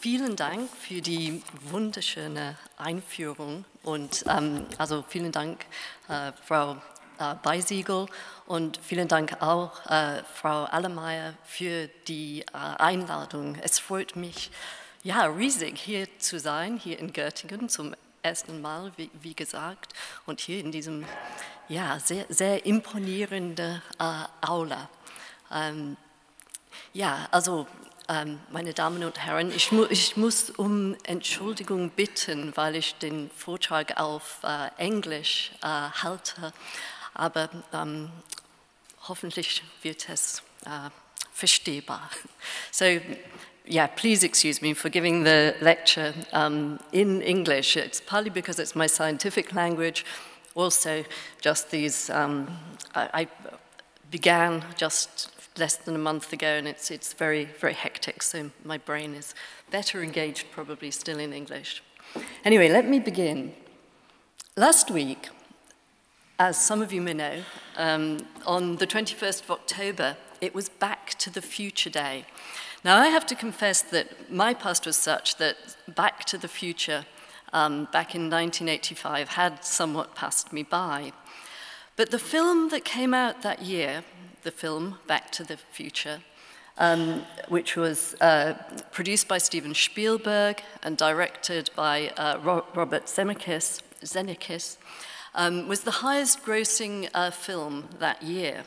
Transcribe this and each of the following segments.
vielen Dank für die wunderschöne Einführung und also vielen Dank, Frau Beisiegel, und vielen Dank auch, Frau Allemeyer, für die Einladung. Es freut mich, ja, riesig hier zu sein, hier in Göttingen zum ersten Mal, wie gesagt, und hier in diesem, ja, sehr, sehr imponierenden Aula. Ja, also meine Damen und Herren, ich muss um Entschuldigung bitten, weil ich den Vortrag auf Englisch halte, aber hoffentlich wird es verstehbar. So, yeah, please excuse me for giving the lecture in English. It's partly because it's my scientific language, also just these, I began just less than a month ago, and it's very, very hectic, so my brain is better engaged probably still in English. Anyway, let me begin. Last week, as some of you may know, on the 21st of October, it was Back to the Future Day. Now, I have to confess that my past was such that Back to the Future, back in 1985, had somewhat passed me by. But the film that came out that year, the film Back to the Future, which was produced by Steven Spielberg and directed by Robert Zemeckis, was the highest grossing film that year.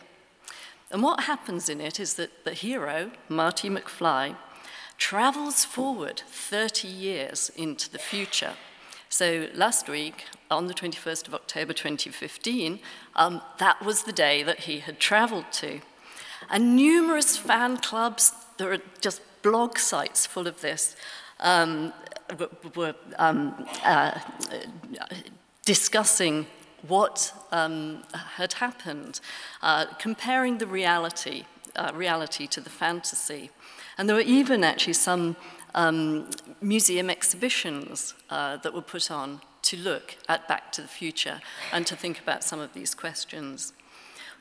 And what happens in it is that the hero, Marty McFly, travels forward 30 years into the future. So last week, on the 21st of October 2015, that was the day that he had traveled to. And numerous fan clubs, there are just blog sites full of this, were discussing what had happened, comparing the reality to the fantasy. And there were even actually some museum exhibitions that were put on to look at Back to the Future and to think about some of these questions.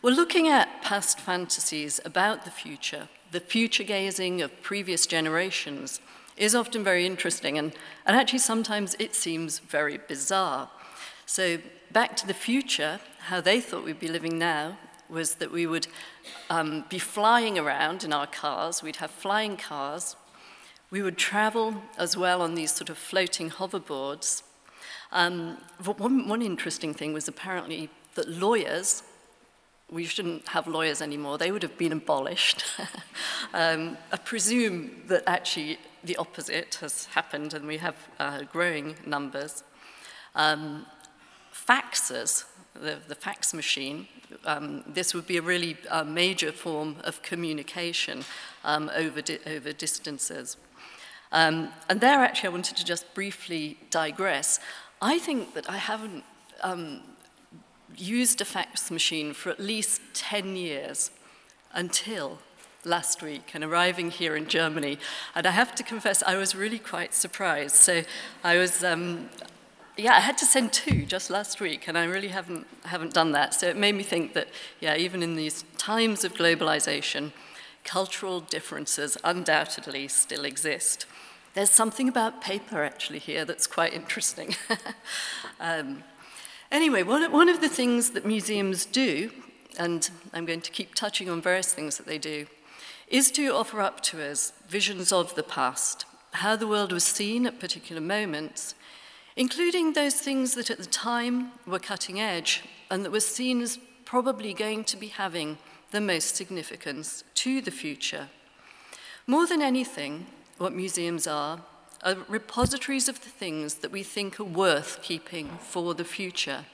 Well, looking at past fantasies about the future gazing of previous generations is often very interesting, and actually sometimes it seems very bizarre. So Back to the Future, how they thought we'd be living now, was that we would be flying around in our cars, we'd have flying cars, we would travel as well on these sort of floating hoverboards. One interesting thing was apparently that lawyers, we shouldn't have lawyers anymore, they would have been abolished. I presume that actually the opposite has happened and we have growing numbers. Faxes, the fax machine, this would be a really major form of communication over distances. And there actually I wanted to just briefly digress. I think that I haven't used a fax machine for at least 10 years until last week and arriving here in Germany. And I have to confess, I was really quite surprised. So I was, yeah, I had to send 2 just last week, and I really haven't done that. So it made me think that, yeah, even in these times of globalization, cultural differences undoubtedly still exist. There's something about paper actually here that's quite interesting. Anyway, one of the things that museums do, and I'm going to keep touching on various things that they do, is to offer up to us visions of the past, how the world was seen at particular moments, including those things that at the time were cutting edge and that were seen as probably going to be having the most significance to the future. More than anything, what museums are repositories of the things that we think are worth keeping for the future.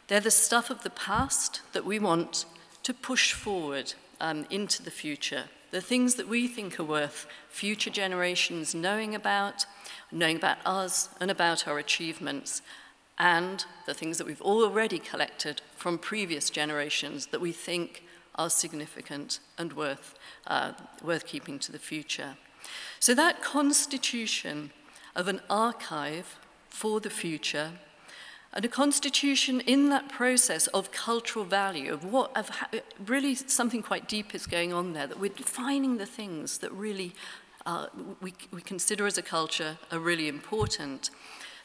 They're the stuff of the past that we want to push forward into the future, the things that we think are worth future generations knowing about us and about our achievements, and the things that we've already collected from previous generations that we think are significant and worth keeping to the future. So that constitution of an archive for the future, and a constitution in that process of cultural value, of really something quite deep is going on there, that we're defining the things that really we consider as a culture are really important.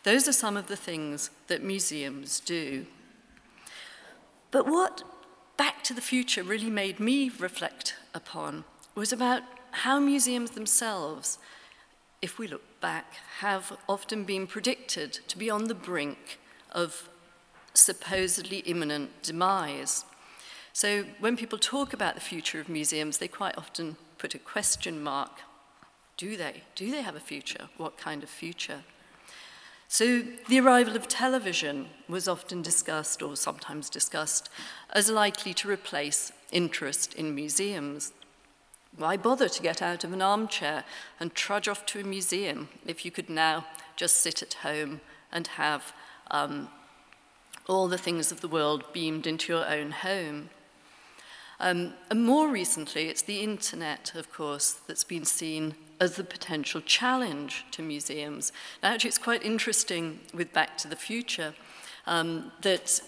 Those are some of the things that museums do. But what Back to the Future really made me reflect upon was about how museums themselves, if we look back, have often been predicted to be on the brink of supposedly imminent demise. So when people talk about the future of museums, they quite often put a question mark. Do they? Do they have a future? What kind of future? So the arrival of television was often discussed, or sometimes discussed, as likely to replace interest in museums. Why bother to get out of an armchair and trudge off to a museum if you could now just sit at home and have all the things of the world beamed into your own home? And more recently, it's the internet, of course, that's been seen as the potential challenge to museums. Now, actually, it's quite interesting with Back to the Future that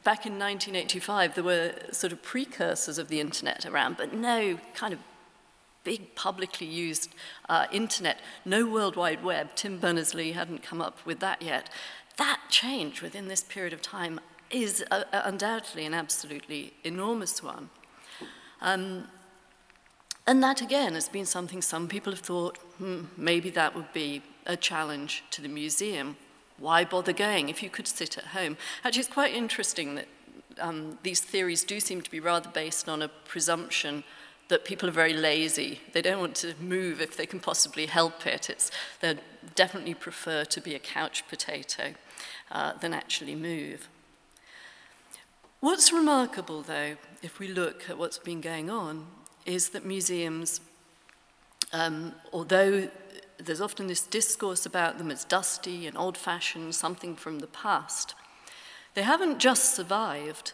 back in 1985, there were sort of precursors of the internet around, but no kind of big publicly used internet, no World Wide Web. Tim Berners-Lee hadn't come up with that yet. That change within this period of time is undoubtedly an absolutely enormous one. And that, again, has been something some people have thought, maybe that would be a challenge to the museum. Why bother going if you could sit at home? Actually, it's quite interesting that these theories do seem to be rather based on a presumption that people are very lazy. They don't want to move if they can possibly help it. They definitely prefer to be a couch potato than actually move. What's remarkable, though, if we look at what's been going on, is that museums, although there's often this discourse about them as dusty and old-fashioned, something from the past, they haven't just survived.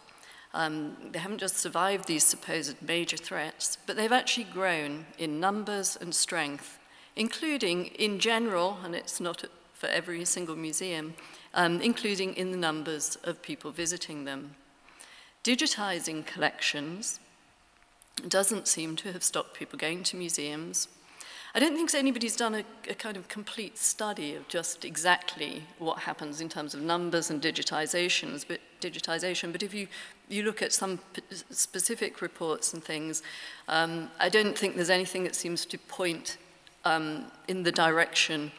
They haven't just survived these supposed major threats, but they've actually grown in numbers and strength, including in general, and it's not for every single museum, including in the numbers of people visiting them. Digitizing collections doesn't seem to have stopped people going to museums. I don't think anybody's done a kind of complete study of just exactly what happens in terms of numbers and digitization, but if you look at some specific reports and things, I don't think there's anything that seems to point in the direction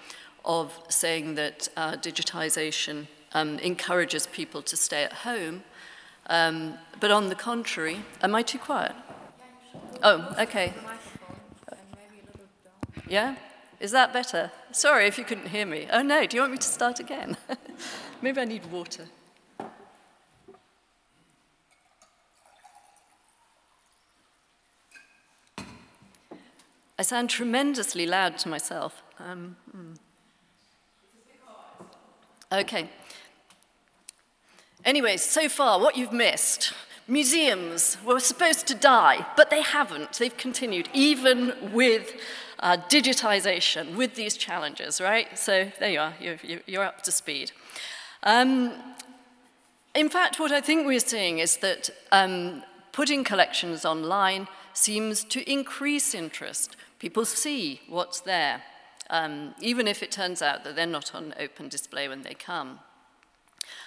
of saying that digitization encourages people to stay at home. But on the contrary, am I too quiet? Oh, okay. Yeah? Is that better? Sorry if you couldn't hear me. Oh no, do you want me to start again? Maybe I need water. I sound tremendously loud to myself. Okay. Anyway, so far, what you've missed. Museums were supposed to die, but they haven't. They've continued, even with digitization, with these challenges, right? So there you are, you're up to speed. In fact, what I think we're seeing is that putting collections online seems to increase interest. People see what's there, even if it turns out that they're not on open display when they come.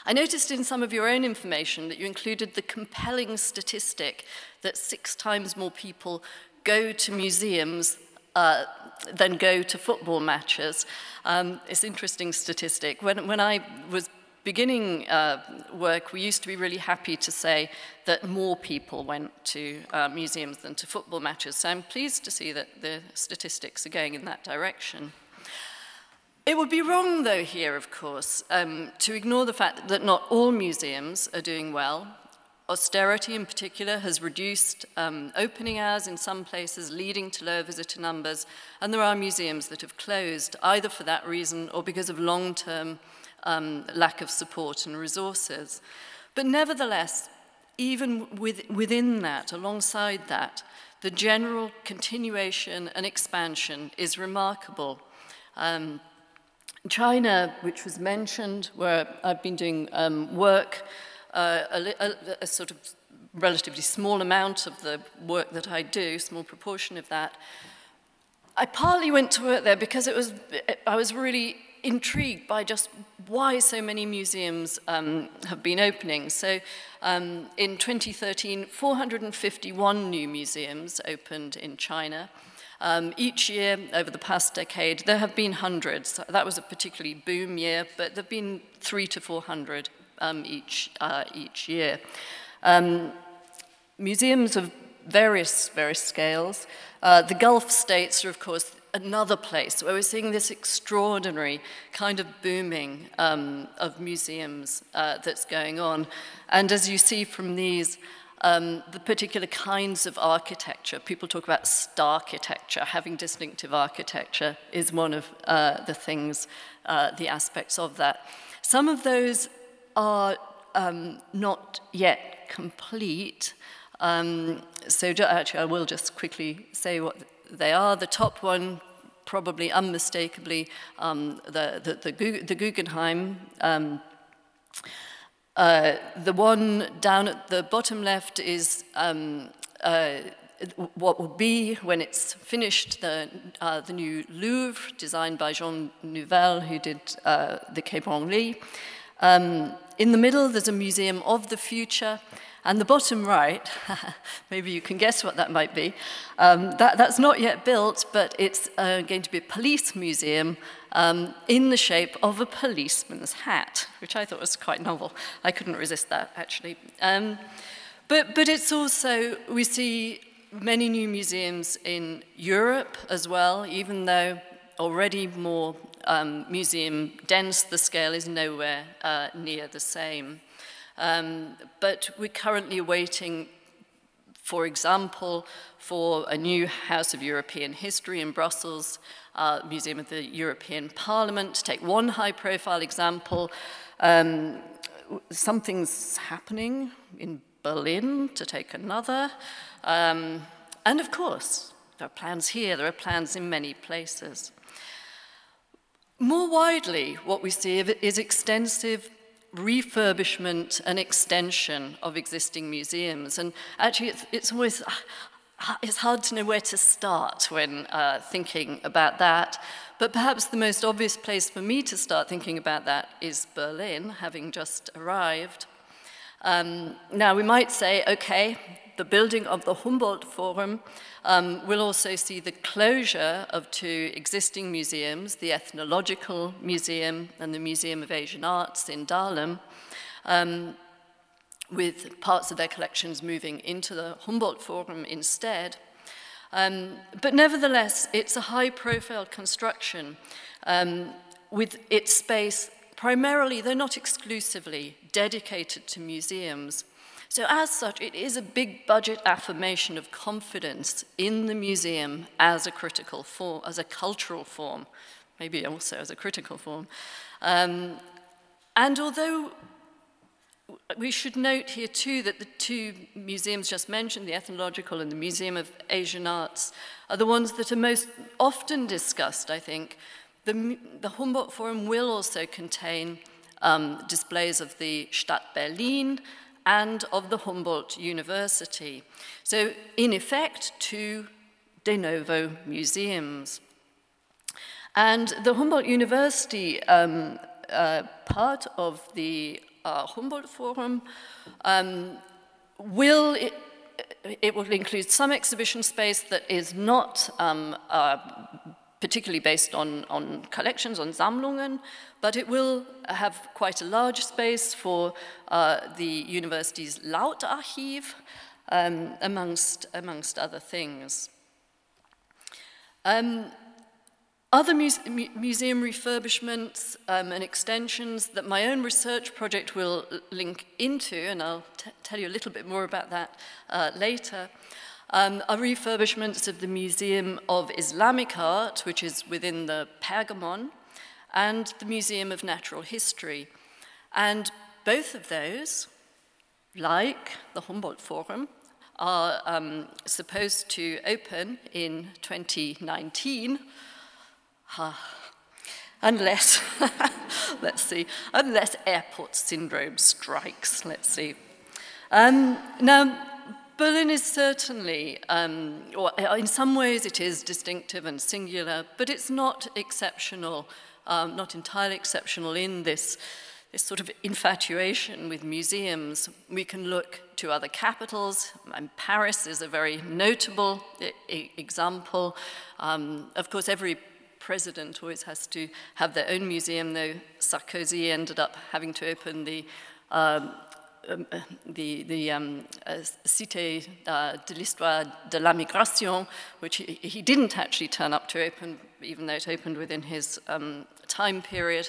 I noticed in some of your own information that you included the compelling statistic that 6 times more people go to museums than go to football matches. It's an interesting statistic. When I was beginning work, we used to be really happy to say that more people went to museums than to football matches. So I'm pleased to see that the statistics are going in that direction. It would be wrong, though, here, of course, to ignore the fact that not all museums are doing well. Austerity, in particular, has reduced opening hours in some places, leading to lower visitor numbers, and there are museums that have closed, either for that reason or because of long-term lack of support and resources. But nevertheless, even within that, alongside that, the general continuation and expansion is remarkable. China, which was mentioned, where I've been doing work, a sort of relatively small amount of the work that I do, small proportion of that, I partly went to work there because I was really intrigued by just why so many museums have been opening. So in 2013, 451 new museums opened in China. Each year over the past decade, there have been hundreds. That was a particularly boom year, but there have been 300 to 400 each year. Museums of various scales. The Gulf states are, of course, another place where we're seeing this extraordinary kind of booming of museums that's going on. And as you see from these, the particular kinds of architecture, people talk about star-architecture, having distinctive architecture is one of the things, the aspects of that. Some of those are not yet complete. So actually, I will just quickly say what they are. The top one, probably unmistakably, the Guggenheim. The one down at the bottom left is what will be, when it's finished, the new Louvre, designed by Jean Nouvel, who did the Quai Branly. In the middle, there's a museum of the future. And the bottom right, maybe you can guess what that might be, that's not yet built, but it's going to be a police museum in the shape of a policeman's hat, which I thought was quite novel. I couldn't resist that, actually. But it's also, we see many new museums in Europe as well, even though already more museum dense, the scale is nowhere near the same. But we're currently waiting, for example, for a new House of European History in Brussels, Museum of the European Parliament. To take one high-profile example, something's happening in Berlin, to take another. And of course, there are plans here, there are plans in many places. More widely, what we see is extensive refurbishment and extension of existing museums. And actually, it's always, it's hard to know where to start when thinking about that. But perhaps the most obvious place for me to start thinking about that is Berlin, having just arrived. Now, we might say, okay, the building of the Humboldt Forum will also see the closure of two existing museums, the Ethnological Museum and the Museum of Asian Arts in Dahlem, with parts of their collections moving into the Humboldt Forum instead. But nevertheless, it's a high-profile construction with its space primarily, though not exclusively, dedicated to museums. So as such, it is a big budget affirmation of confidence in the museum as a critical form, as a cultural form, maybe also as a critical form. And although we should note here too that the two museums just mentioned, the Ethnological and the Museum of Asian Arts, are the ones that are most often discussed, I think, the Humboldt Forum will also contain displays of the Stadt Berlin and of the Humboldt University. So, in effect, two de novo museums. And the Humboldt University part of the Humboldt Forum will include some exhibition space that is not particularly based on collections, on Sammlungen, but it will have quite a large space for the university's Lautarchiv, amongst other things. Other museum refurbishments and extensions that my own research project will link into, and I'll tell you a little bit more about that later, are refurbishments of the Museum of Islamic Art, which is within the Pergamon, and the Museum of Natural History. And both of those, like the Humboldt Forum, are supposed to open in 2019, unless, let's see, unless airport syndrome strikes, let's see. Now, Berlin is certainly, or in some ways it is distinctive and singular, but it's not exceptional, not entirely exceptional in this sort of infatuation with museums. We can look to other capitals, and Paris is a very notable example. Of course, every president always has to have their own museum, though Sarkozy ended up having to open the Cité de l'Histoire de la Migration, which he didn't actually turn up to open, even though it opened within his time period,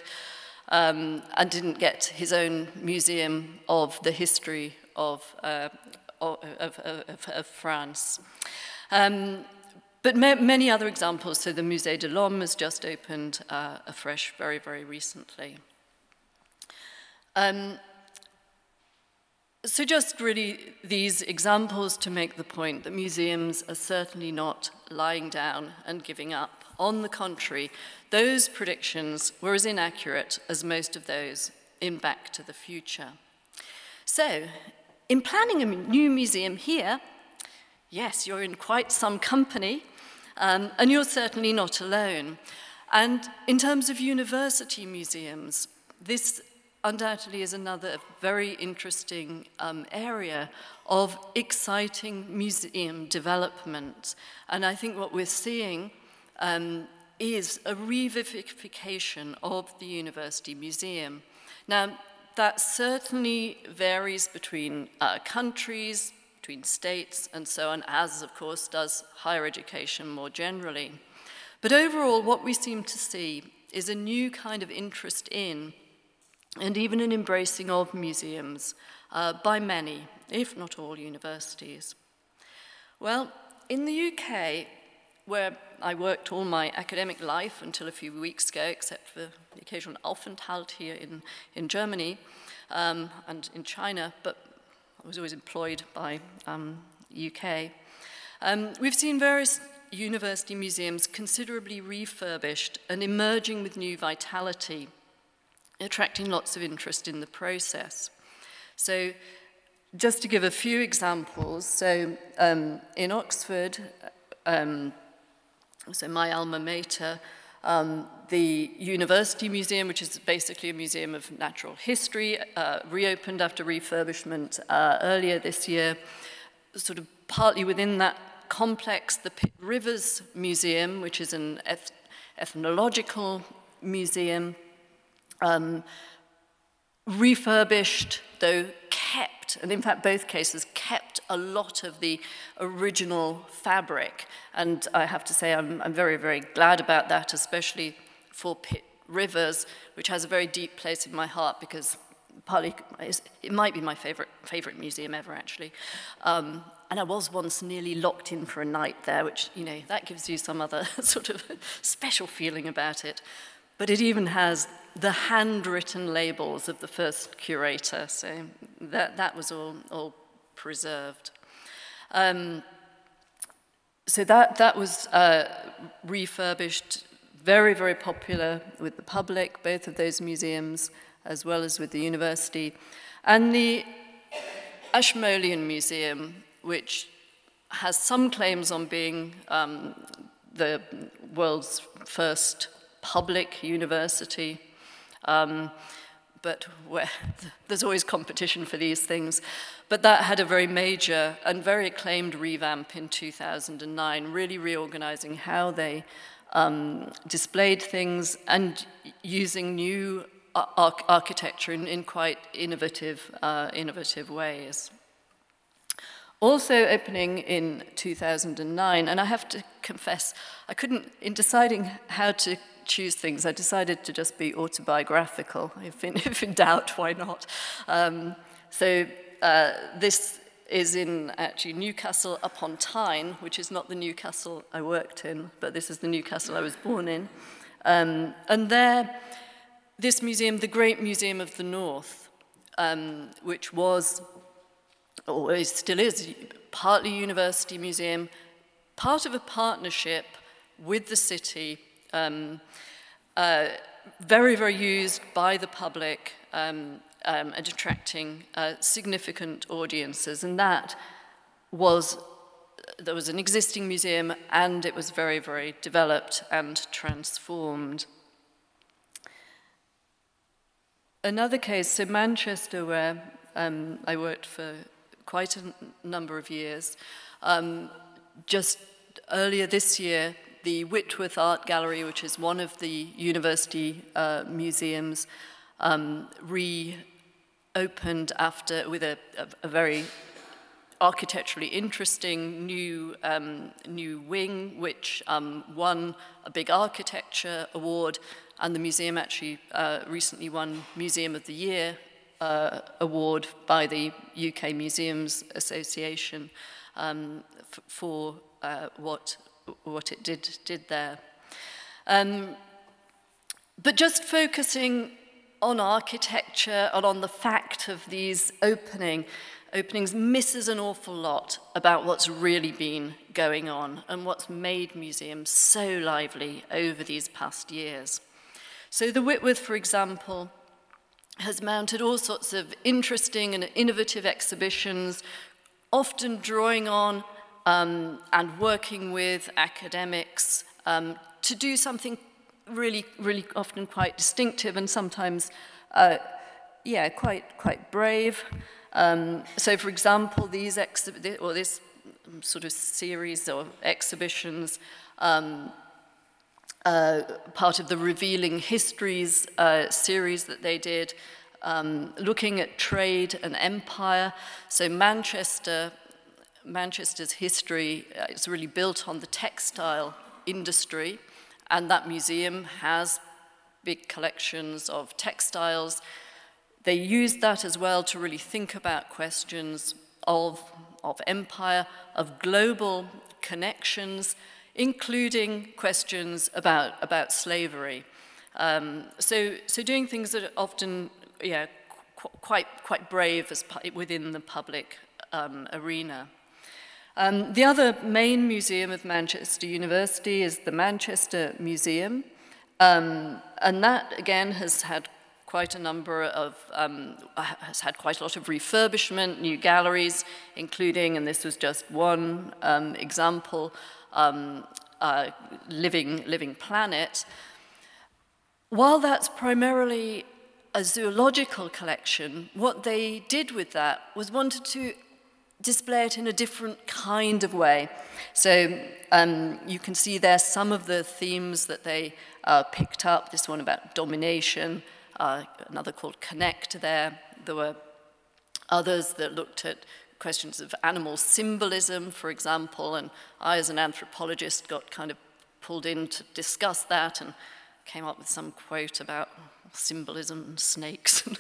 and didn't get his own museum of the history of France. But many other examples. So the Musée de l'Homme has just opened afresh very, very recently. So just really these examples to make the point that museums are certainly not lying down and giving up. On the contrary, those predictions were as inaccurate as most of those in Back to the Future. So, in planning a new museum here, yes, you're in quite some company, and you're certainly not alone. And in terms of university museums, this undoubtedly is another very interesting area of exciting museum development. And I think what we're seeing is a revivification of the university museum. Now, that certainly varies between countries, between states, and so on, as, of course, does higher education more generally. But overall, what we seem to see is a new kind of interest in, and even an embracing of museums by many, if not all, universities. Well, in the UK, where I worked all my academic life until a few weeks ago, except for the occasional Aufenthalt here in Germany and in China, but I was always employed by UK. We've seen various university museums considerably refurbished and emerging with new vitality, attracting lots of interest in the process. So just to give a few examples, so in Oxford, so my alma mater, the University Museum, which is basically a museum of natural history, reopened after refurbishment earlier this year. Sort of partly within that complex, the Pitt Rivers Museum, which is an ethnological museum, refurbished, though kept, and in fact both cases kept a lot of the original fabric. And I have to say I'm very, very glad about that, especially for Pitt Rivers, which has a very deep place in my heart because partly it might be my favorite museum ever, actually. And I was once nearly locked in for a night there, which, you know, that gives you some other sort of special feeling about it. But it even has the handwritten labels of the first curator, so that was all preserved. So that was refurbished, very, very popular with the public, both of those museums, as well as with the university. And the Ashmolean Museum, which has some claims on being the world's first public university, but where there's always competition for these things. But that had a very major and very acclaimed revamp in 2009, really reorganizing how they displayed things and using new architecture in quite innovative ways. Also opening in 2009, and I have to confess, I couldn't, in deciding how to choose things, I decided to just be autobiographical. If in doubt, why not? This is in actually Newcastle upon Tyne, which is not the Newcastle I worked in, but this is the Newcastle I was born in. And there, this museum, the Great Museum of the North, which was, or still is, partly university museum, part of a partnership with the city, very, very used by the public and attracting significant audiences. And that there was an existing museum, and it was very, very developed and transformed. Another case, so Manchester, where I worked for quite a number of years, just earlier this year, the Whitworth Art Gallery, which is one of the university museums, reopened with a very architecturally interesting new wing, which won a big architecture award, and the museum actually recently won Museum of the Year award by the UK Museums Association for what it did there. But just focusing on architecture and on the fact of these openings misses an awful lot about what's really been going on and what's made museums so lively over these past years. So the Whitworth, for example, has mounted all sorts of interesting and innovative exhibitions, often drawing on and working with academics to do something really, really often quite distinctive and sometimes, quite brave. So, for example, this sort of series of exhibitions, part of the Revealing Histories series that they did, looking at trade and empire. So Manchester's history is really built on the textile industry, and that museum has big collections of textiles. They used that as well to really think about questions of empire, of global connections, including questions about slavery. So doing things that are often, quite brave within the public arena. The other main museum of Manchester University is the Manchester Museum, and that again has had quite a number of, has had quite a lot of refurbishment, new galleries, including, and this was just one example, Living Planet. While that's primarily a zoological collection, what they did with that was wanted to display it in a different kind of way. So you can see there some of the themes that they picked up, this one about domination, another called Connect there. There were others that looked at questions of animal symbolism, for example, and I, as an anthropologist, got kind of pulled in to discuss that and came up with some quote about symbolism and snakes and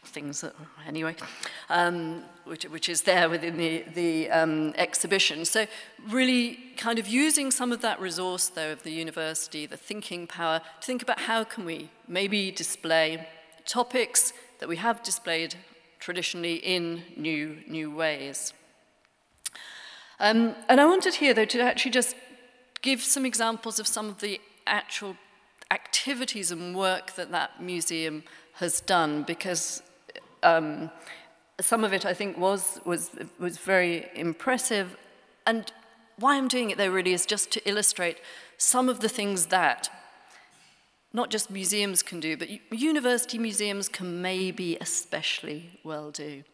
things that, anyway, which is there within the exhibition. So really kind of using some of that resource, though, of the university, the thinking power, to think about how can we maybe display topics that we have displayed traditionally in new ways. And I wanted here, though, to actually just give some examples of some of the actual activities and work that museum has done, because some of it, I think, was very impressive. And why I'm doing it, though, really is just to illustrate some of the things that not just museums can do, but university museums can maybe especially well do.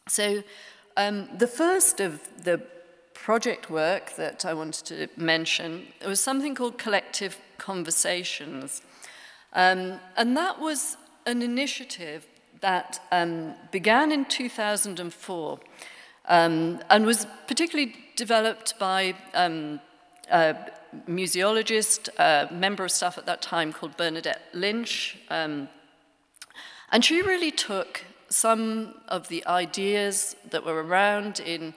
So the first of the project work that I wanted to mention was something called Collective Conversations. And that was an initiative that began in 2004 and was particularly developed by a museologist, a member of staff at that time called Bernadette Lynch. And she really took some of the ideas that were around in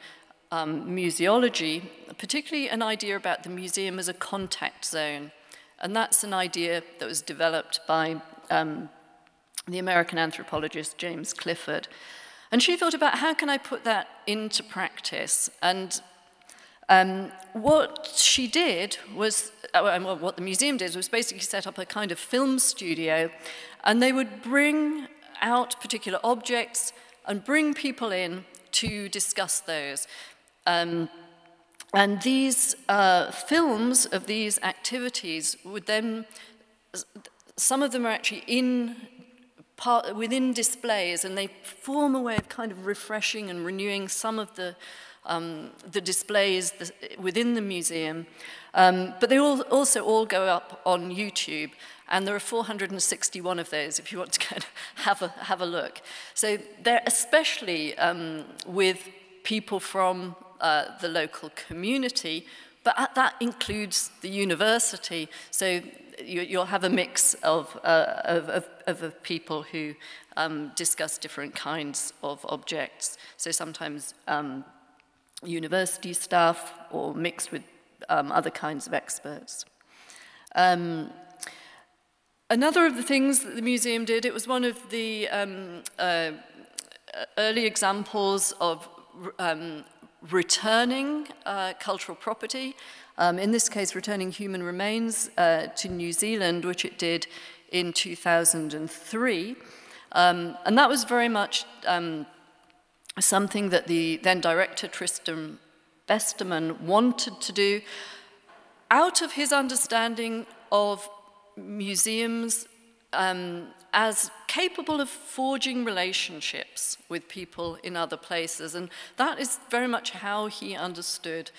museology, particularly an idea about the museum as a contact zone. And that's an idea that was developed by the American anthropologist James Clifford. And she thought about how can I put that into practice? And what she did was, what the museum did was basically set up a kind of film studio, and they would bring out particular objects and bring people in to discuss those. And these films of these activities would then, some of them are actually within displays, and they form a way of kind of refreshing and renewing some of the displays within the museum. But they also all go up on YouTube, and there are 461 of those if you want to kind of have a look. So they're especially with people from the local community, but that includes the university. So you'll have a mix of people who discuss different kinds of objects. So sometimes university staff, or mixed with other kinds of experts. Another of the things that the museum did, it was one of the early examples of returning cultural property, in this case returning human remains to New Zealand, which it did in 2003. And that was very much something that the then director Tristan Besterman wanted to do out of his understanding of museums as capable of forging relationships with people in other places. And that is very much how he understood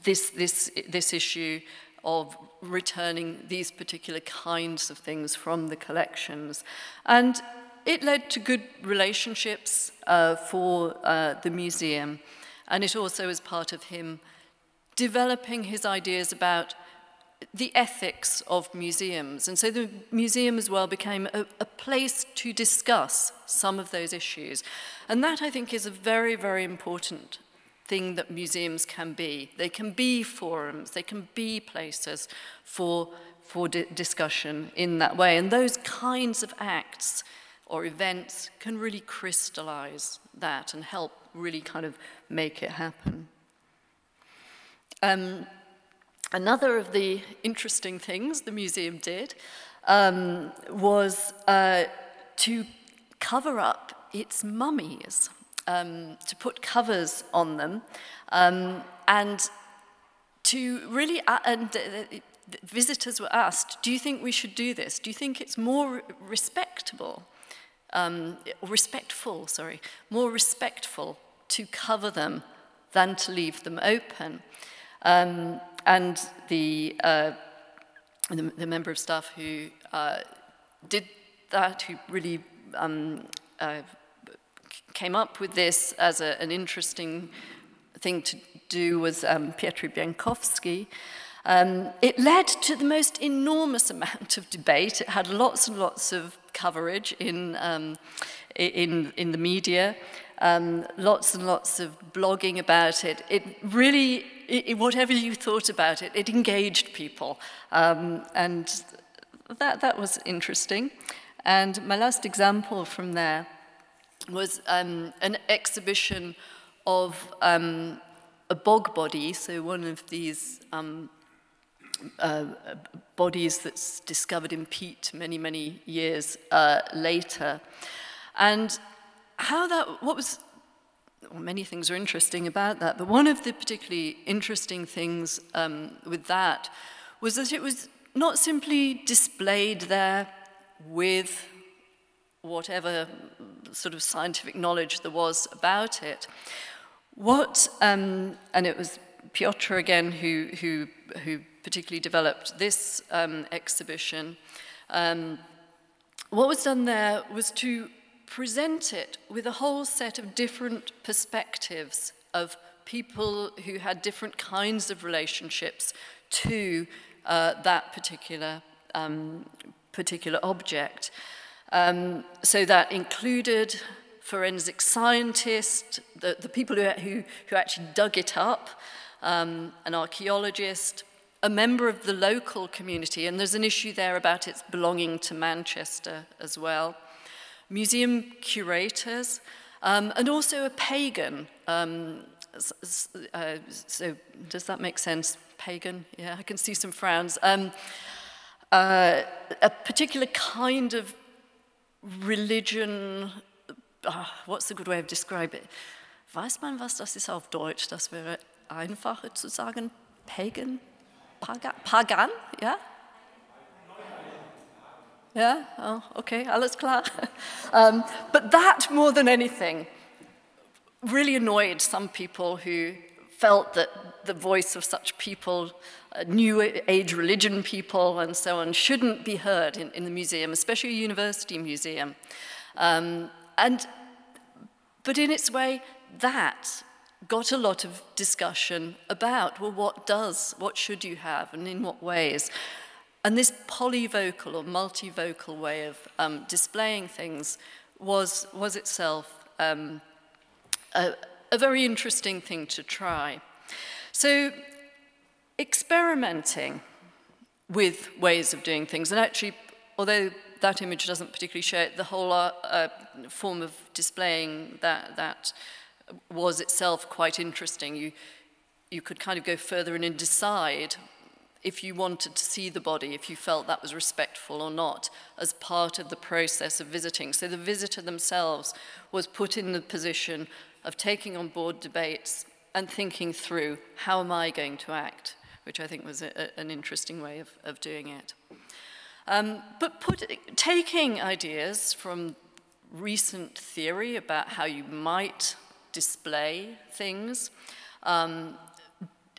this issue of returning these particular kinds of things from the collections. And it led to good relationships for the museum. And it also was part of him developing his ideas about the ethics of museums. And so the museum as well became a place to discuss some of those issues. And that, I think, is a very, very important thing that museums can be. They can be forums, they can be places for discussion in that way. And those kinds of acts or events can really crystallize that and help really kind of make it happen. Another of the interesting things the museum did was to cover up its mummies, to put covers on them, and to really, visitors were asked, do you think we should do this? Do you think it's more respectful more respectful to cover them than to leave them open? And the member of staff who did that, who really came up with this as an interesting thing to do, was Pietro Biankowski. It led to the most enormous amount of debate. It had lots and lots of coverage in the media, lots and lots of blogging about it. It really, whatever you thought about it, it engaged people. And that was interesting. And my last example from there was an exhibition of a bog body, so one of these bodies that's discovered in peat many, many years later. And many things are interesting about that, but one of the particularly interesting things with that was that it was not simply displayed there with whatever sort of scientific knowledge there was about it. And it was Piotr again who particularly developed this exhibition. What was done there was to present it with a whole set of different perspectives of people who had different kinds of relationships to that particular object. So that included forensic scientists, the people who actually dug it up, an archaeologist, a member of the local community, and there's an issue there about its belonging to Manchester as well, museum curators, and also a pagan. So does that make sense? Pagan? Yeah, I can see some frowns. A particular kind of religion what's a good way of describing it? Weiß man, was das ist auf Deutsch? Das wäre einfacher zu sagen, pagan? Pagan, ja? Yeah, oh, okay, alles klar. But that, more than anything, really annoyed some people who felt that the voice of such people, new age religion people and so on, shouldn't be heard in the museum, especially a university museum. But in its way, that got a lot of discussion about, well, what should you have and in what ways? And this polyvocal or multivocal way of displaying things was itself a very interesting thing to try. So experimenting with ways of doing things, and actually, although that image doesn't particularly show it, the whole form of displaying that was itself quite interesting. You could kind of go further and decide if you wanted to see the body, if you felt that was respectful or not, as part of the process of visiting. So the visitor themselves was put in the position of taking on board debates and thinking through, how am I going to act? Which I think was an interesting way of doing it. But taking ideas from recent theory about how you might display things,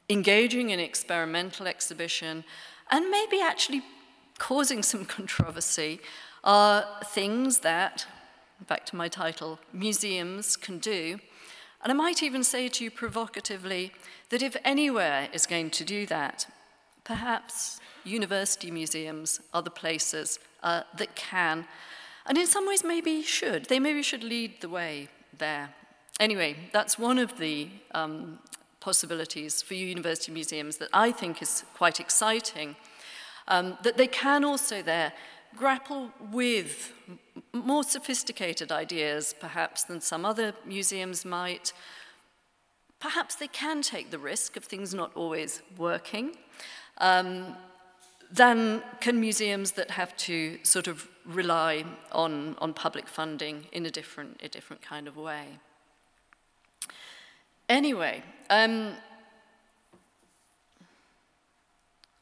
engaging in experimental exhibition, and maybe actually causing some controversy, are things that, back to my title, museums can do. And I might even say to you provocatively that if anywhere is going to do that, perhaps university museums are the places that can, and in some ways maybe should. They maybe should lead the way there. Anyway, that's one of the possibilities for university museums that I think is quite exciting, that they can also there grapple with more sophisticated ideas, perhaps, than some other museums might. Perhaps they can take the risk of things not always working, than can museums that have to sort of rely on public funding in a different kind of way. Anyway,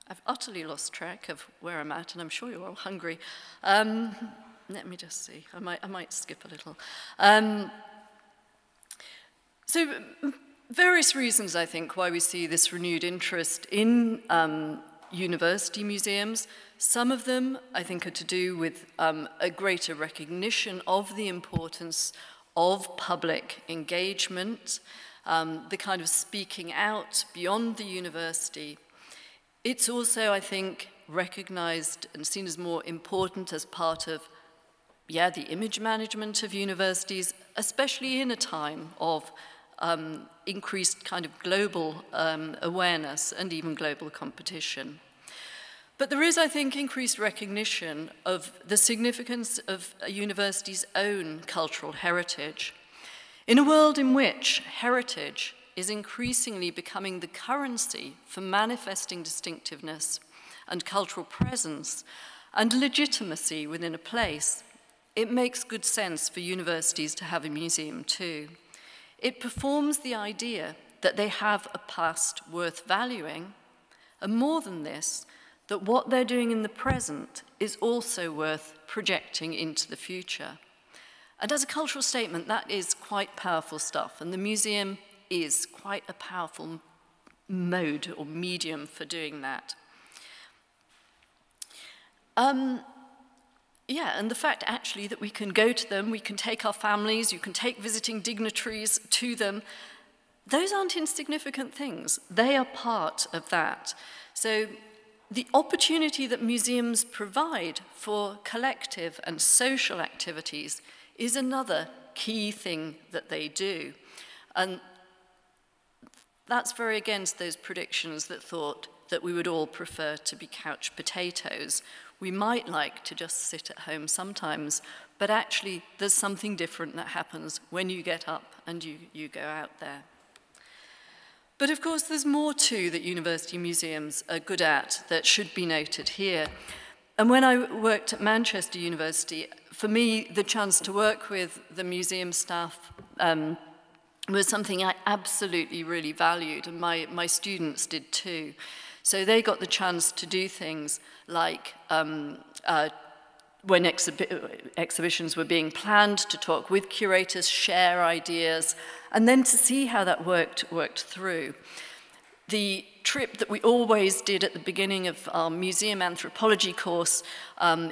I've utterly lost track of where I'm at, and I'm sure you're all hungry. Let me just see. I might skip a little. So various reasons, I think, why we see this renewed interest in university museums. Some of them, I think, are to do with a greater recognition of the importance of public engagement, the kind of speaking out beyond the university. It's also, I think, recognized and seen as more important as part of, the image management of universities, especially in a time of increased kind of global awareness and even global competition. But there is, I think, increased recognition of the significance of a university's own cultural heritage. In a world in which heritage is increasingly becoming the currency for manifesting distinctiveness and cultural presence and legitimacy within a place, it makes good sense for universities to have a museum too. It performs the idea that they have a past worth valuing, and more than this, that what they're doing in the present is also worth projecting into the future. And as a cultural statement, that is quite powerful stuff, and the museum is quite a powerful mode or medium for doing that. And the fact actually that we can go to them, we can take our families, you can take visiting dignitaries to them, those aren't insignificant things. They are part of that. So the opportunity that museums provide for collective and social activities is another key thing that they do. And that's very against those predictions that thought that we would all prefer to be couch potatoes. We might like to just sit at home sometimes, but actually there's something different that happens when you get up and you go out there. But of course there's more too that university museums are good at that should be noted here. And when I worked at Manchester University, for me, the chance to work with the museum staff was something I absolutely really valued, and my students did too. So they got the chance to do things like when exhibitions were being planned, to talk with curators, share ideas, and then to see how that worked through. The trip that we always did at the beginning of our museum anthropology course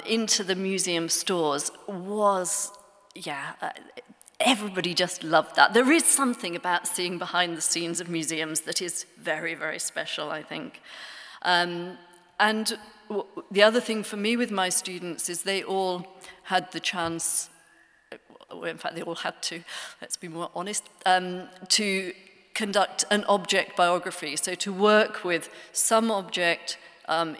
into the museum stores was, everybody just loved that. There is something about seeing behind the scenes of museums that is very, very special, I think. And the other thing for me with my students is they all had the chance, well, in fact they all had to, let's be more honest, to conduct an object biography, so to work with some object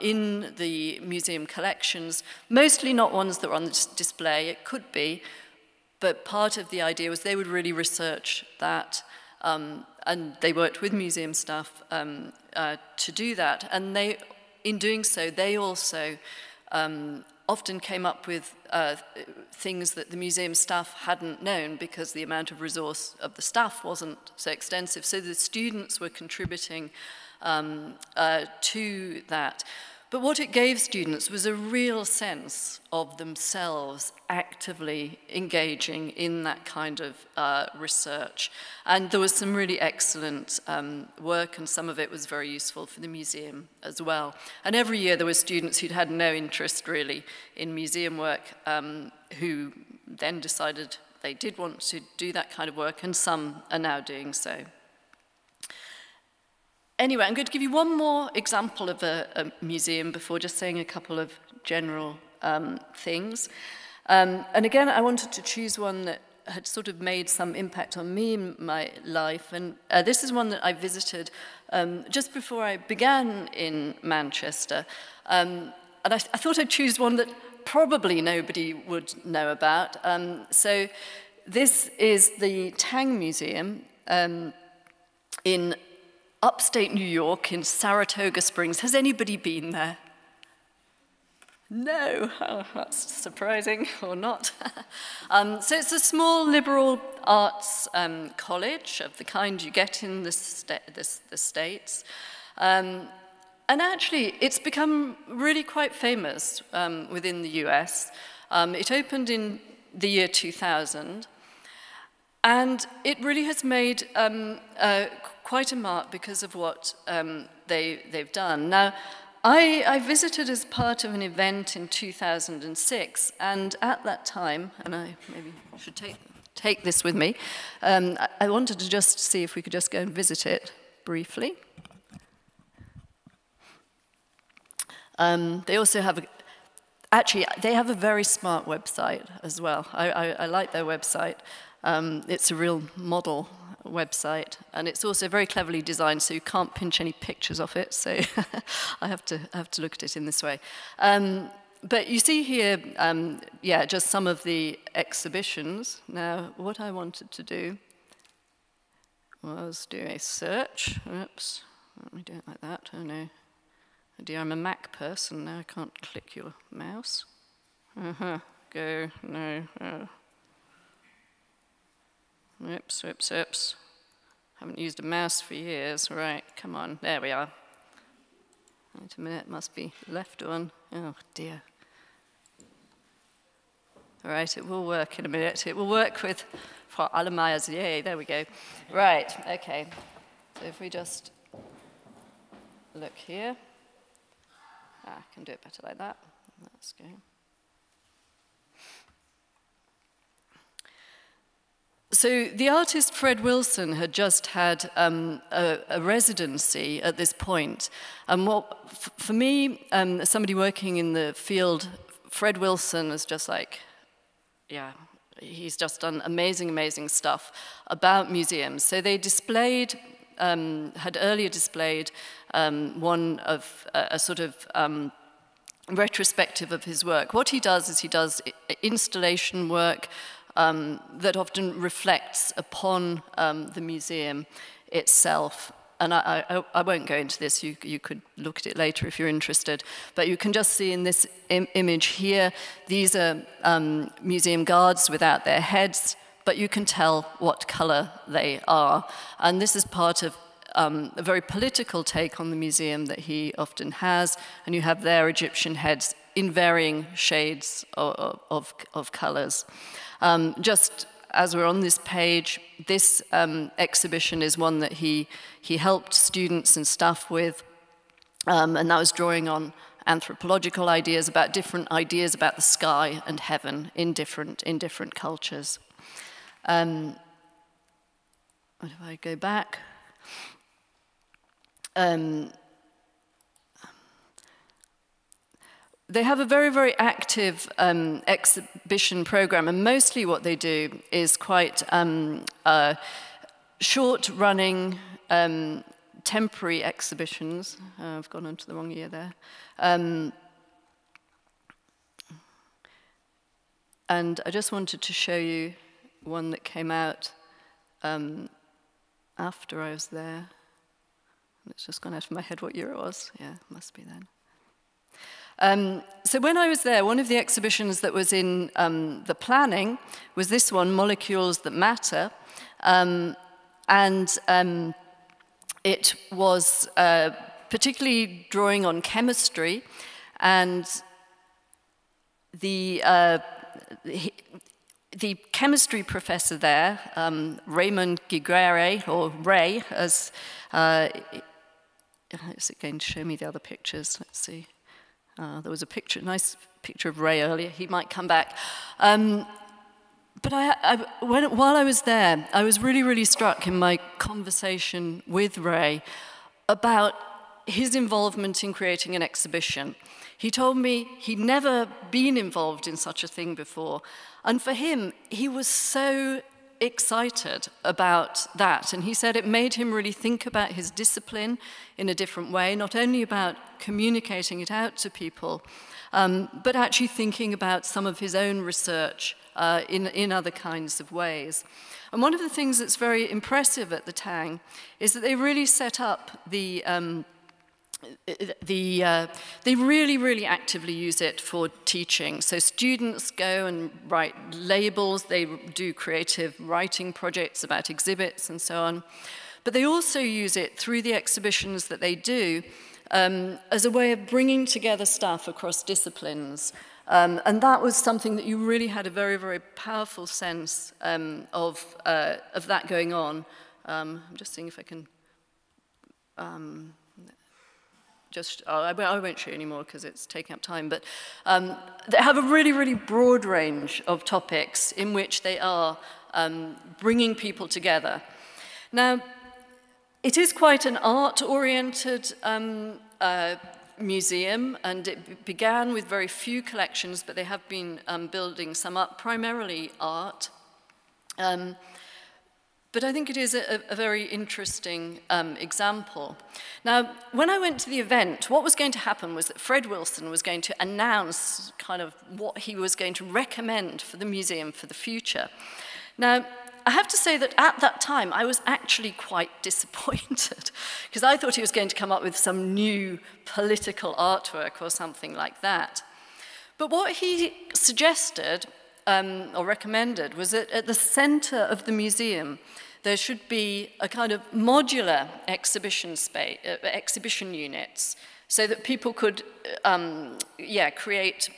in the museum collections, mostly not ones that were on display, it could be, but part of the idea was they would really research that, and they worked with museum staff to do that, and in doing so, they also often came up with things that the museum staff hadn't known because the amount of resource of the staff wasn't so extensive. So the students were contributing to that. But what it gave students was a real sense of themselves actively engaging in that kind of research. And there was some really excellent work, and some of it was very useful for the museum as well. And every year there were students who'd had no interest really in museum work who then decided they did want to do that kind of work, and some are now doing so. Anyway, I'm going to give you one more example of a museum before just saying a couple of general things. And again, I wanted to choose one that had sort of made some impact on me in my life. And this is one that I visited just before I began in Manchester. And I thought I'd choose one that probably nobody would know about. So this is the Tang Museum in upstate New York, in Saratoga Springs. Has anybody been there? No, oh, that's surprising, or not. So it's a small liberal arts college of the kind you get in the States. And actually, it's become really quite famous within the US. It opened in the year 2000. And it really has made quite a mark because of what they've done. Now, I visited as part of an event in 2006, and at that time, and I maybe should take this with me, I wanted to just see if we could just go and visit it briefly. They also have actually, they have a very smart website as well. I like their website. It's a real model website, and it's also very cleverly designed, so you can't pinch any pictures off it, so I have to look at it in this way. But you see here, just some of the exhibitions. Now, what I wanted to do was do a search. Oops, let me do it like that. Oh no. Oh dear, I'm a Mac person, now I can't click your mouse. Go, no, Oops. Haven't used a mouse for years. Right, come on, there we are. Wait a minute, must be left one. Oh dear. All right, it will work in a minute. It will work with Frau Allemeyer's, yay, there we go. Right, okay. So if we just look here. I can do it better like that. Let's go. So the artist Fred Wilson had just had a residency at this point. And for me, as somebody working in the field, Fred Wilson is just like, he's just done amazing, amazing stuff about museums. So they displayed, had earlier displayed one of a sort of retrospective of his work. What he does is he does installation work that often reflects upon the museum itself. and I won't go into this, you could look at it later if you're interested, but you can just see in this image here, these are museum guards without their heads, but you can tell what color they are. And this is part of a very political take on the museum that he often has, and you have their Egyptian heads in varying shades of colors. Just as we're on this page, this exhibition is one that he helped students and staff with, and that was drawing on anthropological ideas about different ideas about the sky and heaven in different cultures. What if I go back? They have a very, very active exhibition program, and mostly what they do is quite short-running temporary exhibitions. I've gone on to the wrong year there. And I just wanted to show you one that came out after I was there. It's just gone out of my head what year it was. Yeah, it must be then. So when I was there, one of the exhibitions that was in the planning was this one, Molecules That Matter. It was particularly drawing on chemistry, and the chemistry professor there, Raymond Giguere, or Ray, as is it going to show me the other pictures? Let's see. There was a picture, nice picture of Ray earlier. He might come back. But while I was there, I was really, really struck in my conversation with Ray about his involvement in creating an exhibition. He told me he'd never been involved in such a thing before. And for him, he was so excited about that. And he said it made him really think about his discipline in a different way, not only about communicating it out to people, but actually thinking about some of his own research in other kinds of ways. And one of the things that's very impressive at the Tang is that they really set up they really, really actively use it for teaching. So students go and write labels, they do creative writing projects about exhibits and so on. But they also use it through the exhibitions that they do as a way of bringing together staff across disciplines. And that was something that you really had a very, very powerful sense of that going on. I'm just seeing if I can... I won't show you anymore because it's taking up time, but they have a really, really broad range of topics in which they are bringing people together. Now, it is quite an art-oriented museum, and it began with very few collections, but they have been building some up, primarily art. But I think it is a very interesting example. Now, when I went to the event, what was going to happen was that Fred Wilson was going to announce kind of what he was going to recommend for the museum for the future. Now, I have to say that at that time, I was actually quite disappointed, because I thought he was going to come up with some new political artwork or something like that. But what he suggested or recommended was that at the center of the museum there should be a kind of modular exhibition space, exhibition units, so that people could create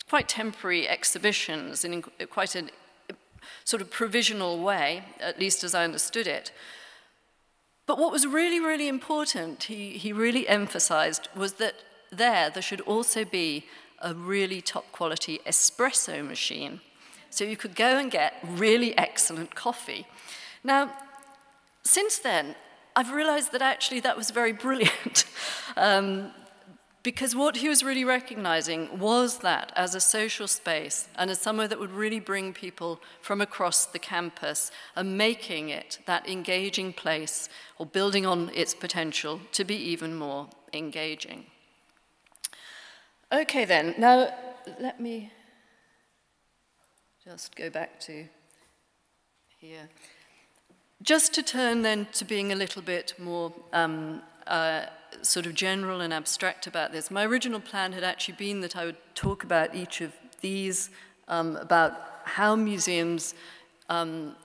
quite temporary exhibitions in quite a sort of provisional way, at least as I understood it. But what was really, really important, he really emphasized, was that there should also be a really top quality espresso machine. So you could go and get really excellent coffee. Now, since then, I've realized that actually that was very brilliant. Because what he was really recognizing was that as a social space and as somewhere that would really bring people from across the campus and making it that engaging place, or building on its potential to be even more engaging. Okay then, now let me just go back to here. Just to turn then to being a little bit more sort of general and abstract about this, my original plan had actually been that I would talk about each of these, about how museums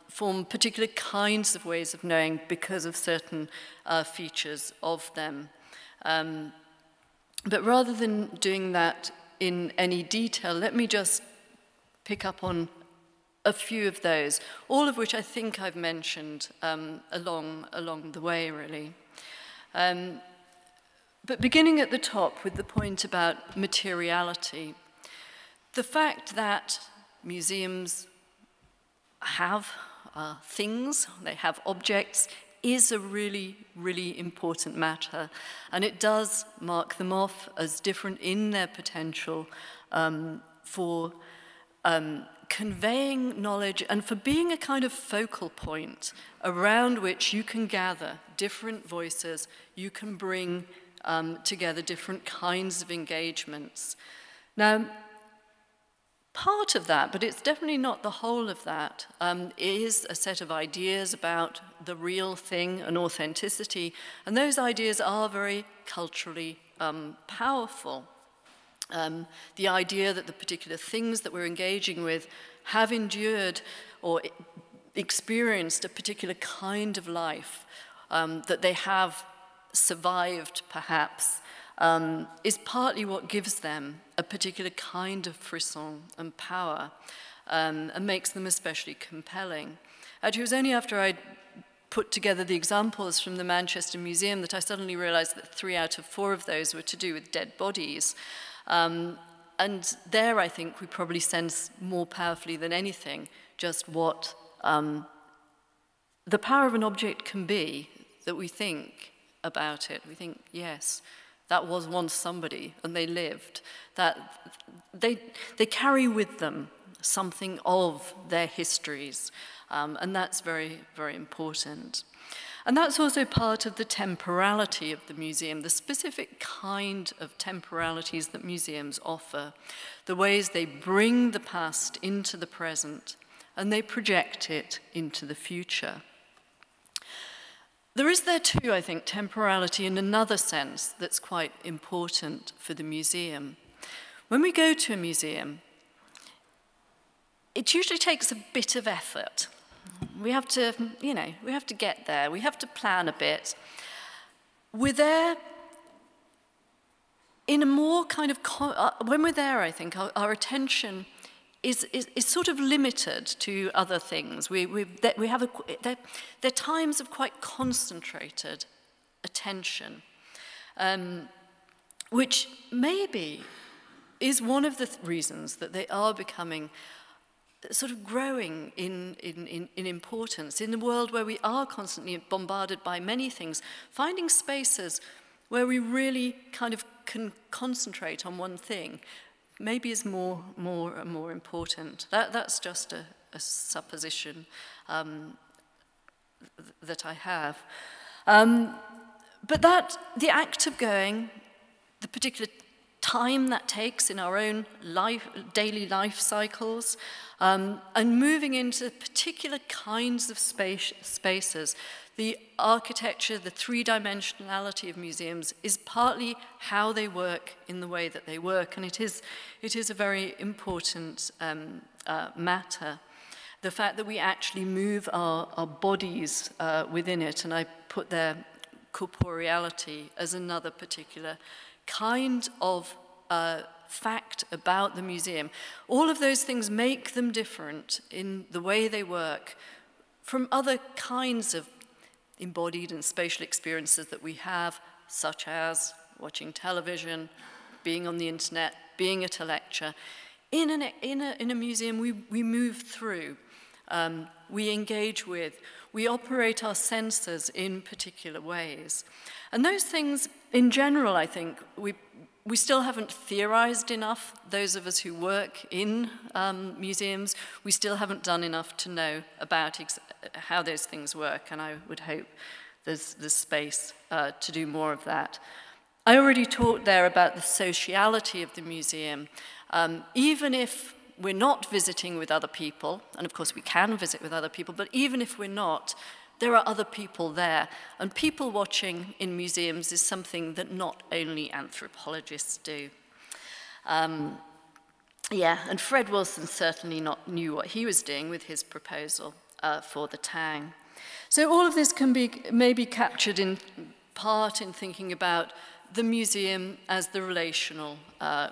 form particular kinds of ways of knowing because of certain features of them. But rather than doing that in any detail, let me just pick up on a few of those, all of which I think I've mentioned along the way, really. But beginning at the top with the point about materiality, the fact that museums have things, they have objects, is a really, really important matter. And it does mark them off as different in their potential for conveying knowledge and for being a kind of focal point around which you can gather different voices, you can bring together different kinds of engagements. Now, part of that, but it's definitely not the whole of that, is a set of ideas about the real thing and authenticity, and those ideas are very culturally powerful. The idea that the particular things that we're engaging with have endured or experienced a particular kind of life, that they have survived perhaps, is partly what gives them a particular kind of frisson and power, and makes them especially compelling. Actually, it was only after I put together the examples from the Manchester Museum that I suddenly realized that 3 out of 4 of those were to do with dead bodies. And there, I think, we probably sense more powerfully than anything just what the power of an object can be, that we think about it. We think, yes, that was once somebody, and they lived. That they carry with them something of their histories, and that's very, very important. And that's also part of the temporality of the museum, the specific kind of temporalities that museums offer, the ways they bring the past into the present, and they project it into the future. There is there too, I think, temporality in another sense that's quite important for the museum. When we go to a museum, it usually takes a bit of effort. We have to, we have to get there. We have to plan a bit. We're there in a more kind of, when we're there, I think, our attention is sort of limited to other things. They're times of quite concentrated attention, which maybe is one of the reasons that they are becoming sort of growing in importance. In a world where we are constantly bombarded by many things, finding spaces where we really kind of can concentrate on one thing maybe is more and more important. That's just a supposition that I have. But the act of going, the particular time that takes in our own daily life cycles, and moving into particular kinds of spaces. The architecture, the three-dimensionality of museums is partly how they work in the way that they work, and it is a very important matter. The fact that we actually move our bodies within it, and I put there corporeality as another particular kind of fact about the museum. All of those things make them different in the way they work from other kinds of embodied and spatial experiences that we have, such as watching television, being on the internet, being at a lecture. In a museum, we move through, we engage with, we operate our senses in particular ways. And those things, in general, I think, we still haven't theorized enough. Those of us who work in museums, we still haven't done enough to know about how those things work, and I would hope there's space to do more of that. I already talked there about the sociality of the museum. Even if we're not visiting with other people, and of course we can visit with other people, but even if we're not, there are other people there. And people watching in museums is something that not only anthropologists do. Yeah, and Fred Wilson certainly knew what he was doing with his proposal for the town. So all of this can be maybe captured in part in thinking about the museum as the relational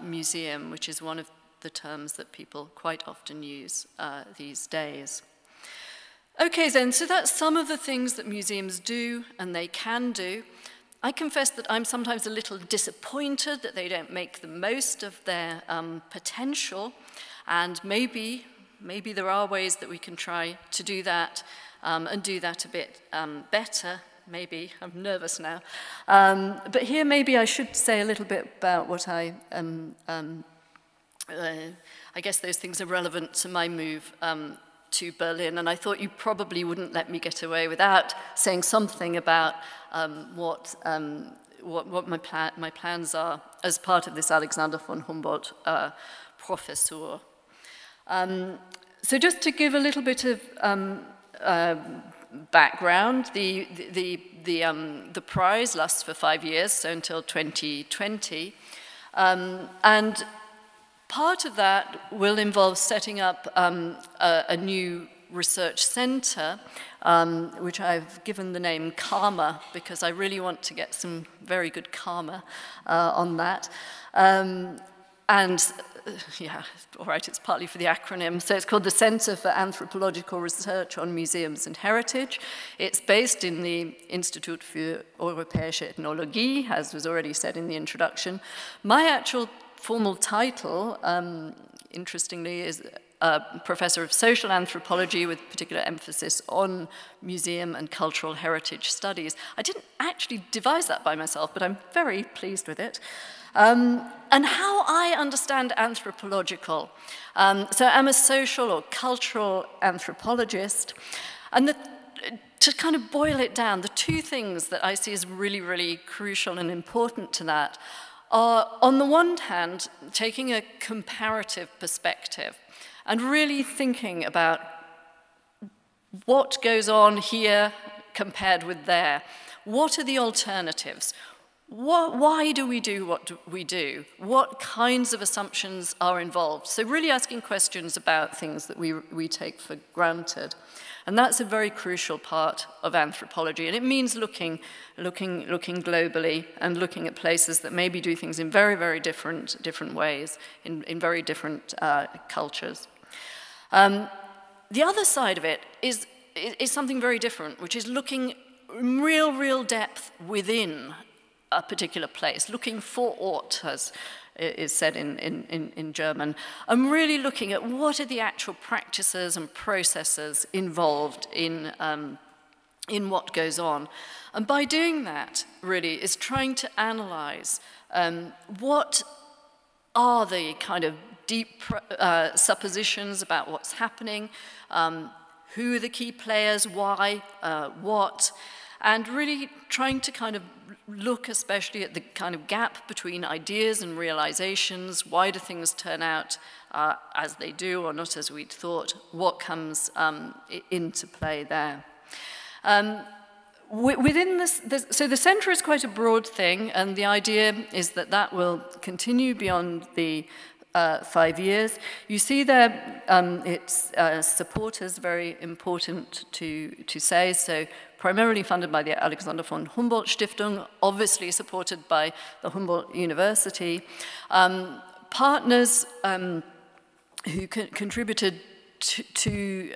museum, which is one of the terms that people quite often use these days. Okay then, so that's some of the things that museums do and they can do. I confess that I'm sometimes a little disappointed that they don't make the most of their potential, and maybe there are ways that we can try to do that and do that a bit better. Maybe, I'm nervous now. But here maybe I should say a little bit about what I guess those things are relevant to my move to Berlin, and I thought you probably wouldn't let me get away without saying something about what my plans are as part of this Alexander von Humboldt professor. So just to give a little bit of background, the prize lasts for 5 years, so until 2020, and part of that will involve setting up a new research center, which I've given the name Karma, because I really want to get some very good karma on that. Yeah, all right, it's partly for the acronym. So it's called the Center for Anthropological Research on Museums and Heritage. It's based in the Institut für Europäische Ethnologie, as was already said in the introduction. My actual formal title, interestingly, is Professor of Social Anthropology with particular emphasis on museum and cultural heritage studies. I didn't actually devise that by myself, but I'm very pleased with it. And how I understand anthropological. So I'm a social or cultural anthropologist, and to kind of boil it down, the two things that I see as really, really crucial and important to that are, on the one hand, taking a comparative perspective and really thinking about what goes on here compared with there. What are the alternatives? Why do we do what we do? What kinds of assumptions are involved? So really asking questions about things that we take for granted. And that's a very crucial part of anthropology. And it means looking globally and looking at places that maybe do things in very, very different ways, in very different cultures. The other side of it is something very different, which is looking in real depth within a particular place, looking for Ort, as is said in German. I'm really looking at what are the actual practices and processes involved in what goes on. And by doing that, really, is trying to analyze what are the kind of deep suppositions about what's happening, who are the key players, why, what, and really trying to kind of look especially at the kind of gap between ideas and realizations. Why do things turn out as they do or not as we'd thought? What comes into play there? Within this, so the center is quite a broad thing, and the idea is that that will continue beyond the 5 years. You see there its supporters, very important to say, so primarily funded by the Alexander von Humboldt Stiftung, obviously supported by the Humboldt University. Partners who contributed to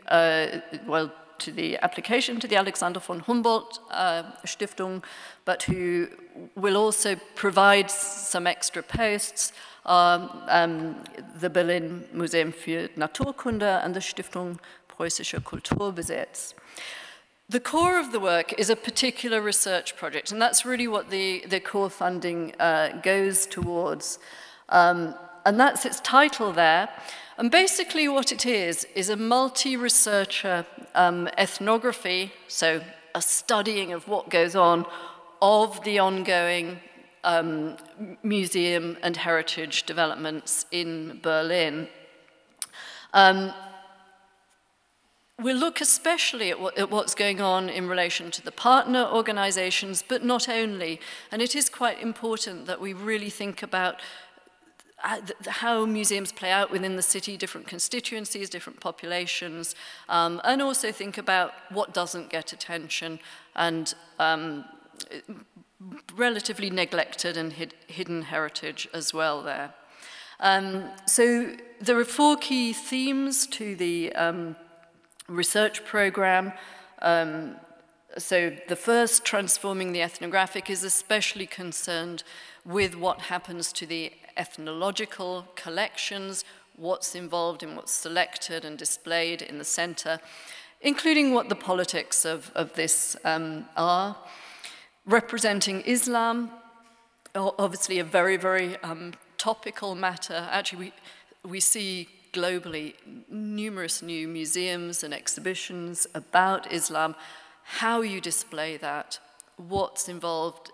the application to the Alexander von Humboldt Stiftung, but who will also provide some extra posts, the Berlin Museum für Naturkunde and the Stiftung Preußischer Kulturbesitz. The core of the work is a particular research project, and that's really what the core funding goes towards. And that's its title there. And basically what it is a multi-researcher ethnography, so a studying of what goes on, of the ongoing museum and heritage developments in Berlin. we'll look especially at what's going on in relation to the partner organizations, but not only. And it is quite important that we really think about how museums play out within the city, different constituencies, different populations, and also think about what doesn't get attention and relatively neglected and hidden heritage as well there. So there are 4 key themes to the research program. So the first, transforming the ethnographic, is especially concerned with what happens to the ethnological collections, what's involved in what's selected and displayed in the center, including what the politics of this are. Representing Islam, obviously a very, very topical matter. Actually, we see globally numerous new museums and exhibitions about Islam. How you display that, what's involved.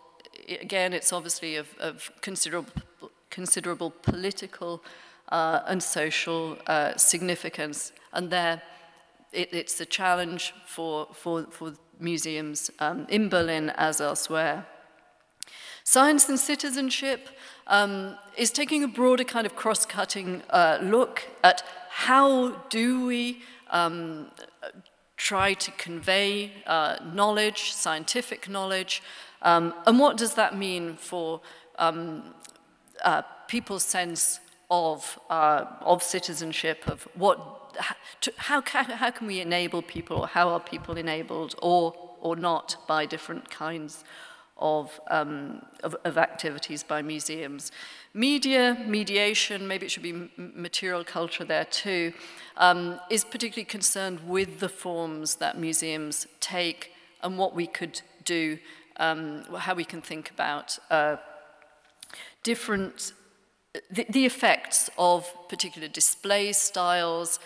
Again, it's obviously of considerable political and social significance, and there it's a challenge for museums in Berlin as elsewhere. Science and citizenship is taking a broader kind of cross-cutting look at how do we try to convey knowledge, scientific knowledge, and what does that mean for people's sense of citizenship, of how can we enable people, how are people enabled or not by different kinds of activities by museums. Media, mediation, maybe it should be material culture there too, is particularly concerned with the forms that museums take and what we could do, how we can think about the effects of particular display styles,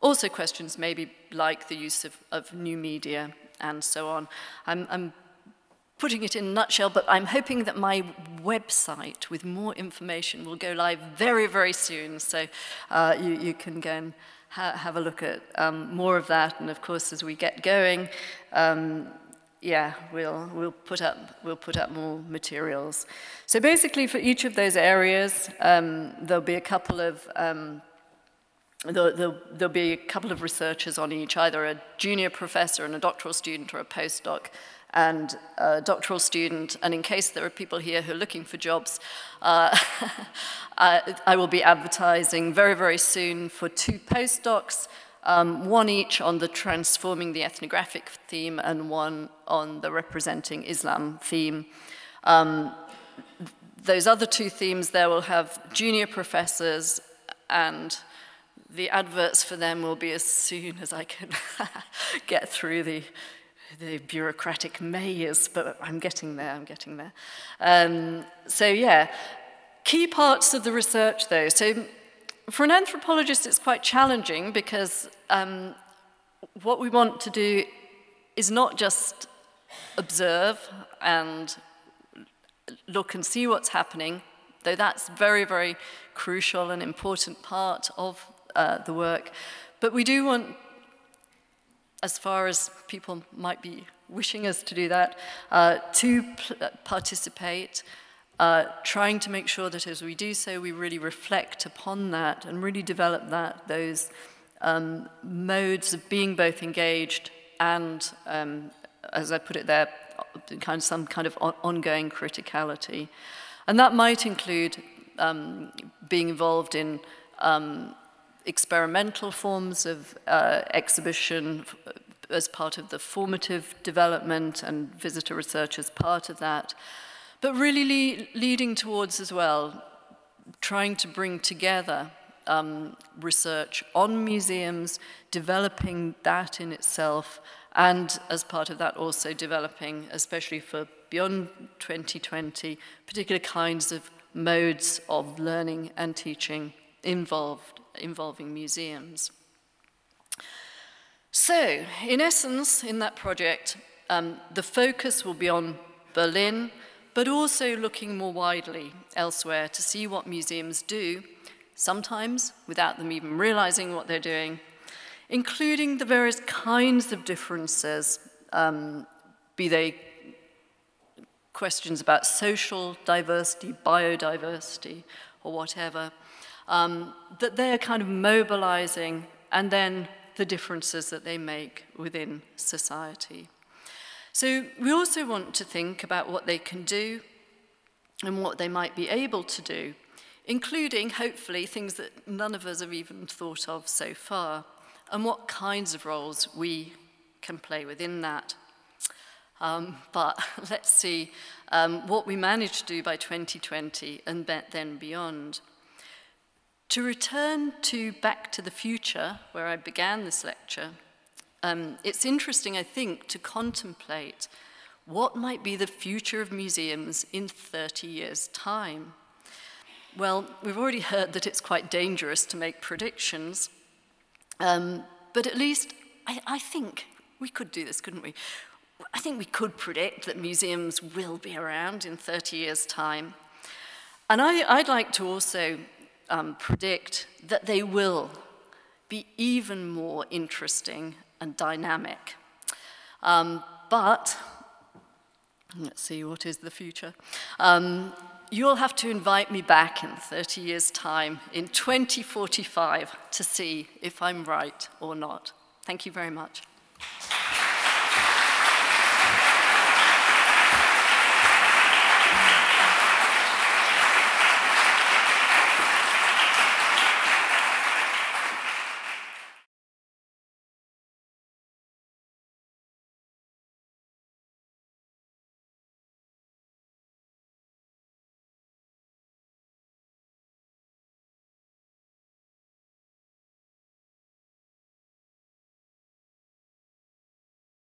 also questions maybe like the use of new media and so on. I'm putting it in a nutshell, but I'm hoping that my website with more information will go live very, very soon, so you can go and have a look at more of that. And of course, as we get going, yeah, we'll put up more materials. So basically, for each of those areas, there'll be a couple of there'll be a couple of researchers on each, either a junior professor and a doctoral student, or a postdoc and a doctoral student. And in case there are people here who are looking for jobs, I will be advertising very, very soon for 2 postdocs, one each on the transforming the ethnographic theme and one on the representing Islam theme. Those other 2 themes there will have junior professors, and the adverts for them will be as soon as I can get through the bureaucratic maze, but I'm getting there, so yeah, key parts of the research though. So for an anthropologist, it's quite challenging because what we want to do is not just observe and look and see what's happening, though that's very, very crucial and important part of the work, but we do want, as far as people might be wishing us to do that, to participate, trying to make sure that as we do so, we really reflect upon that and really develop those modes of being both engaged and, as I put it there, some kind of ongoing criticality. And that might include being involved in experimental forms of exhibition as part of the formative development, and visitor research as part of that, but really leading towards as well trying to bring together research on museums, developing that in itself, and as part of that also developing, especially for beyond 2020, particular kinds of modes of learning and teaching involving museums. So, in essence, in that project, the focus will be on Berlin, but also looking more widely elsewhere to see what museums do, sometimes without them even realizing what they're doing, including the various kinds of differences, be they questions about social diversity, biodiversity, or whatever, that they're kind of mobilizing, and then the differences that they make within society. So we also want to think about what they can do and what they might be able to do, including, hopefully, things that none of us have even thought of so far, and what kinds of roles we can play within that. But let's see what we manage to do by 2020 and then beyond. To return to Back to the Future, where I began this lecture, it's interesting, I think, to contemplate what might be the future of museums in 30 years' time. Well, we've already heard that it's quite dangerous to make predictions, but at least I think we could do this, couldn't we? I think we could predict that museums will be around in 30 years' time. And I'd like to also predict that they will be even more interesting and dynamic. But, let's see, what is the future? You'll have to invite me back in 30 years' time, in 2045, to see if I'm right or not. Thank you very much.